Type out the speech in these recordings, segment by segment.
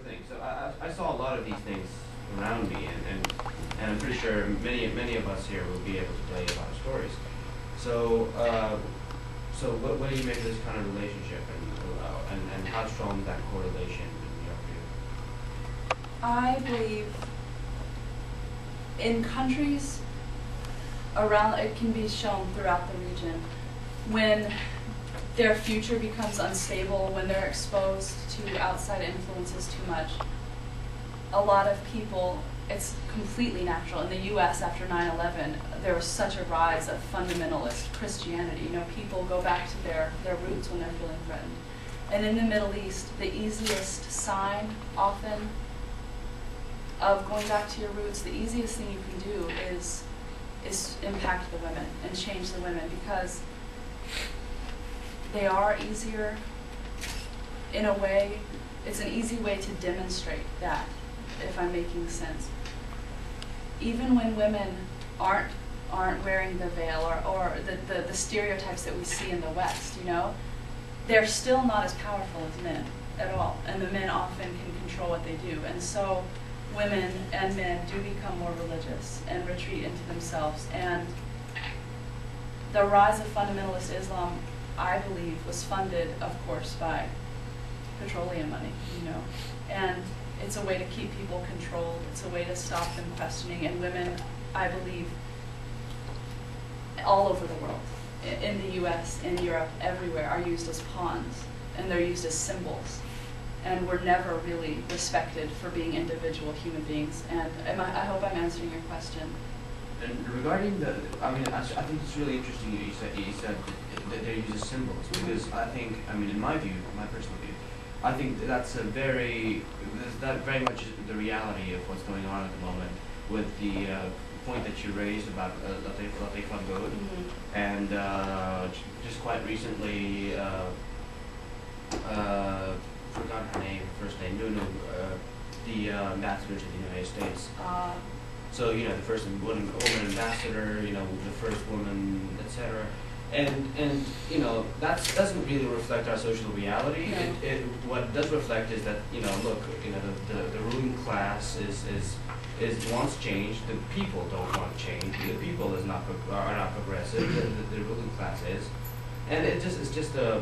thing. So I saw a lot of these things around me, and I'm pretty sure many of us here will be able to tell you a lot of stories. So so what do you make of this kind of relationship, and how strong is that correlation in your view? I believe in countries around, it can be shown throughout the region, when their future becomes unstable, when they're exposed to outside influences too much, a lot of people, it's completely natural. In the US after 9/11, there was such a rise of fundamentalist Christianity. You know, people go back to their roots when they're feeling threatened. And in the Middle East, the easiest sign often of going back to your roots, the easiest thing you can do is impact the women and change the women, because they are easier in a way. It's an easy way to demonstrate that, if I'm making sense. Even when women aren't wearing the veil, or the stereotypes that we see in the West, you know, they're still not as powerful as men at all, and the men often can control what they do. And so women and men do become more religious and retreat into themselves. And the rise of fundamentalist Islam, I believe, was funded, of course, by petroleum money, you know. And it's a way to keep people controlled. It's a way to stop them questioning. And women, I believe, all over the world, in the US, in Europe, everywhere, are used as pawns, and they're used as symbols. And we're never really respected for being individual human beings. And I hope I'm answering your question. And regarding I think it's really interesting that you said that they're used as symbols, because I think, in my view, my personal view, I think that very much is the reality of what's going on at the moment, with the point that you raised about Latif Fagod, and just quite recently, forgot her name, first name, the ambassador to the United States. So, you know, the first woman ambassador, you know, the first woman, etc. And you know, that doesn't really reflect our social reality. No. What it does reflect is that, you know, look, you know, the ruling class is wants change. The people don't want change. The people are not progressive. The ruling class is, and it's just a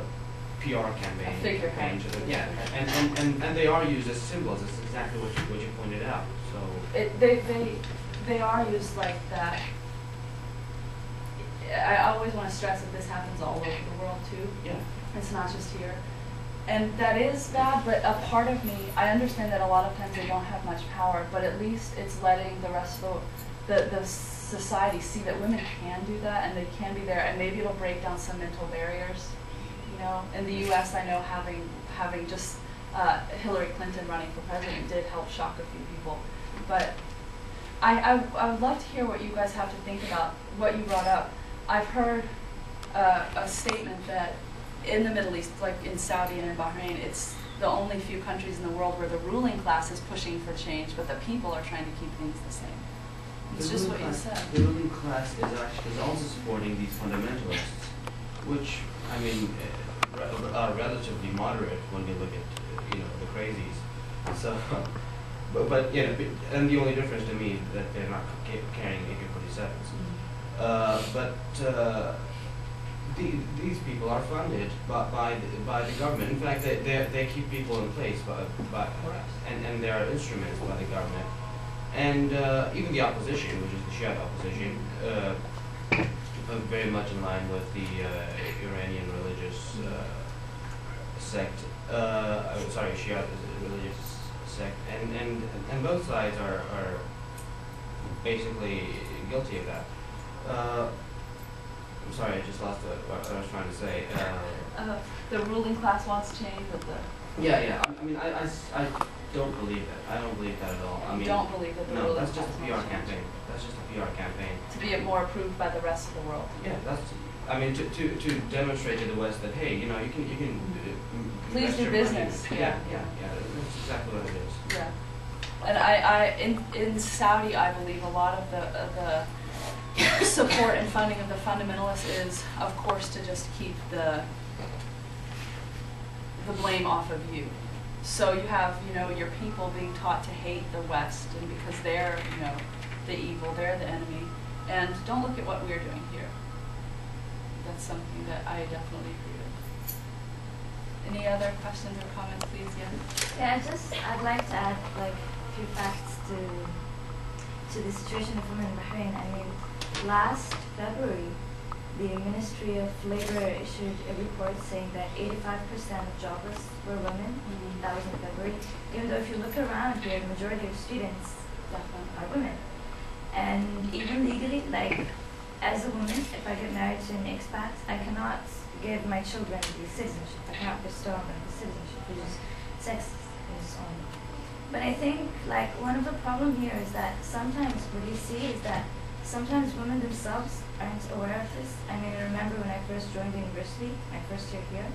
PR campaign. A figurehead. Yeah, and they are used as symbols. It's exactly what you pointed out. So they are used like that. I always want to stress that this happens all over the world too. Yeah. It's not just here. And that is bad, but a part of me, I understand that a lot of times they don't have much power, but at least it's letting the rest of the society see that women can do that, and they can be there, and maybe it'll break down some mental barriers. You know, in the US, I know having just Hillary Clinton running for president did help shock a few people. But I would love to hear what you guys have to think about what you brought up. I've heard a statement that in the Middle East, like in Saudi and in Bahrain, it's the only few countries in the world where the ruling class is pushing for change, but the people are trying to keep things the same. It's just what you said. The ruling class is also supporting these fundamentalists, which, are relatively moderate when you look at, you know, the crazies. So, but you know, and the only difference to me is that they're not carrying AK-47s. These people are funded by the government. In fact, they keep people in place and they are instruments by the government. And even the opposition, which is the Shiite opposition, very much in line with the Iranian religious sect. Shiite religious sect, and both sides are basically guilty of that. I'm sorry, I just lost what I was trying to say. The ruling class wants change, but Yeah. I don't believe that. I don't believe that at all. You don't believe that the ruling class that's just a PR wants campaign. change. That's just a PR campaign. To be more approved by the rest of the world. Yeah, to demonstrate to the West that, hey, you know, you can please do business. Yeah. That's exactly what it is. Yeah. And in Saudi, I believe a lot of the support and funding of the fundamentalists is, of course, to just keep the blame off of you. So you have, your people being taught to hate the West, and because they're, the evil, they're the enemy. And don't look at what we're doing here. That's something that I definitely agree with. Any other questions or comments, please? Yeah. Yeah, I'd like to add like a few facts to the situation of women in Bahrain. I mean, last February, the Ministry of Labor issued a report saying that 85% of jobless were women. That was in February. Even though if you look around here, the majority of students are women. And even legally, like, as a woman, if I get married to an expat, I cannot give my children the citizenship. I cannot bestow on them the citizenship, which is sexist in its own. But I think, like, one of the problem here is that sometimes what you see is that sometimes women themselves aren't aware of this. I mean, I remember when I first joined the university, my first year here,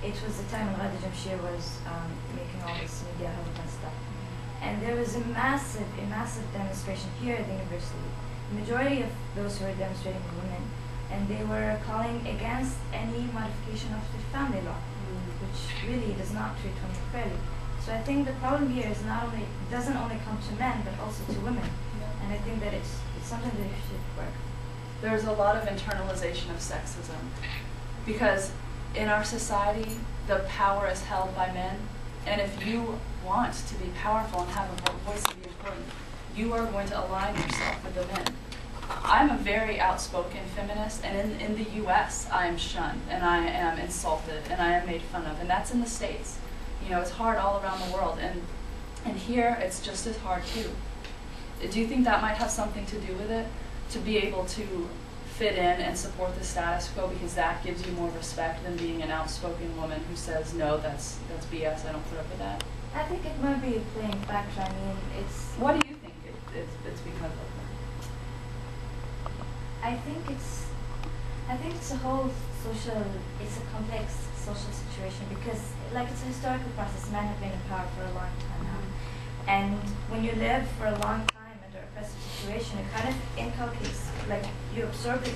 it was the time when Ghada Jamshir was making all this media help and stuff. And there was a massive demonstration here at the university. The majority of those who were demonstrating were women, and they were calling against any modification of the family law, which really does not treat women fairly. So I think the problem here is doesn't only come to men, but also to women. And I think that it's something that should work. There's a lot of internalization of sexism, because in our society, the power is held by men, and if you want to be powerful and have a voice to be important, you are going to align yourself with the men. I'm a very outspoken feminist, and in the US, I am shunned, and I am insulted, and I am made fun of, and that's in the States. It's hard all around the world, and here, it's just as hard too. Do you think that might have something to do with it? To be able to fit in and support the status quo, because that gives you more respect than being an outspoken woman who says, no, that's BS, I don't put up with that? I think it might be a playing factor. I mean, it's... What do you think it's because of? I think it's a whole it's a complex social situation, because like it's a historical process. Men have been in power for a long time now. And when you live for a long time under a oppressive situation, it kind of inculcates, like you absorb it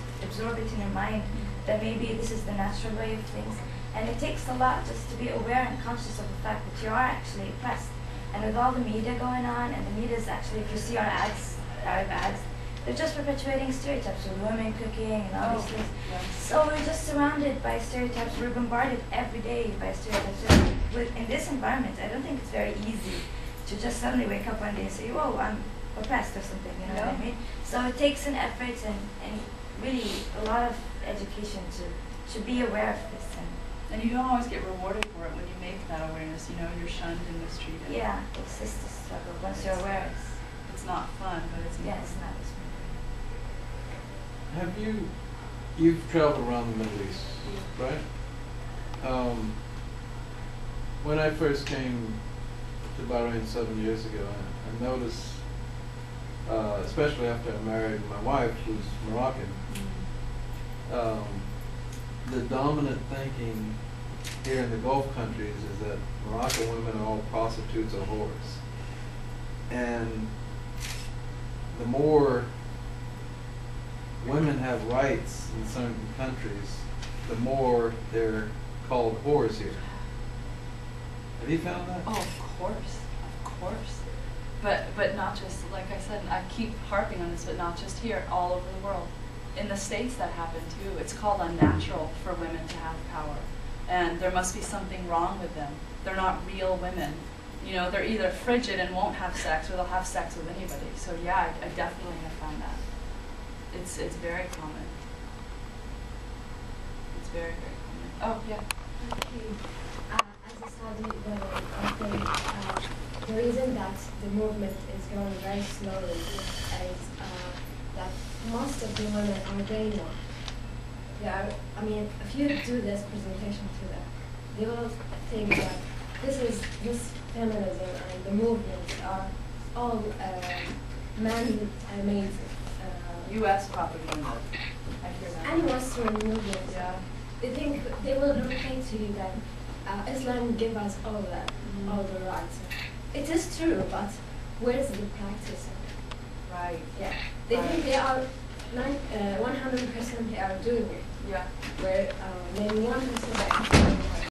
in your mind that maybe this is the natural way of things. And it takes a lot just to be aware and conscious of the fact that you are actually oppressed. And with all the media going on, and the media is actually, if you see our ads, they're just perpetuating stereotypes of women cooking and all these things. Yeah. So we're just surrounded by stereotypes. We're bombarded every day by stereotypes. So in this environment, I don't think it's very easy to just suddenly wake up one day and say, whoa, I'm oppressed or something, you know what I mean? So it takes an effort and really a lot of education to be aware of this. And you don't always get rewarded for it when you make that awareness. You're shunned and mistreated. Yeah, it's just a struggle. Once you're aware, it's not fun, but it's yeah, it's not. Have you've traveled around the Middle East, right? When I first came to Bahrain 7 years ago, I noticed, especially after I married my wife, who's Moroccan, the dominant thinking here in the Gulf countries is that Moroccan women are all prostitutes or whores. And the more women have rights in certain countries, the more they're called whores here. Have you found that? Oh, of course. But not just, like I said, I keep harping on this, but not just here, all over the world. In the States that happen too. It's called unnatural for women to have power. And there must be something wrong with them. They're not real women. They're either frigid and won't have sex, or they'll have sex with anybody. So yeah, I definitely have found that. It's very common. It's very, very common. Oh, yeah. Okay. As a Saudi, the reason that the movement is going very slowly is that most of the women are brainwashed. If you do this presentation to them, they will think that this feminism and the movements are all man-made. U.S. propaganda. I hear that. And Western movements. Yeah. They will reply to you that Islam give us all the rights. It is true, but where is the practice of it? Right. Yeah. They think they are 100% they are doing it. Yeah. Where maybe 1% are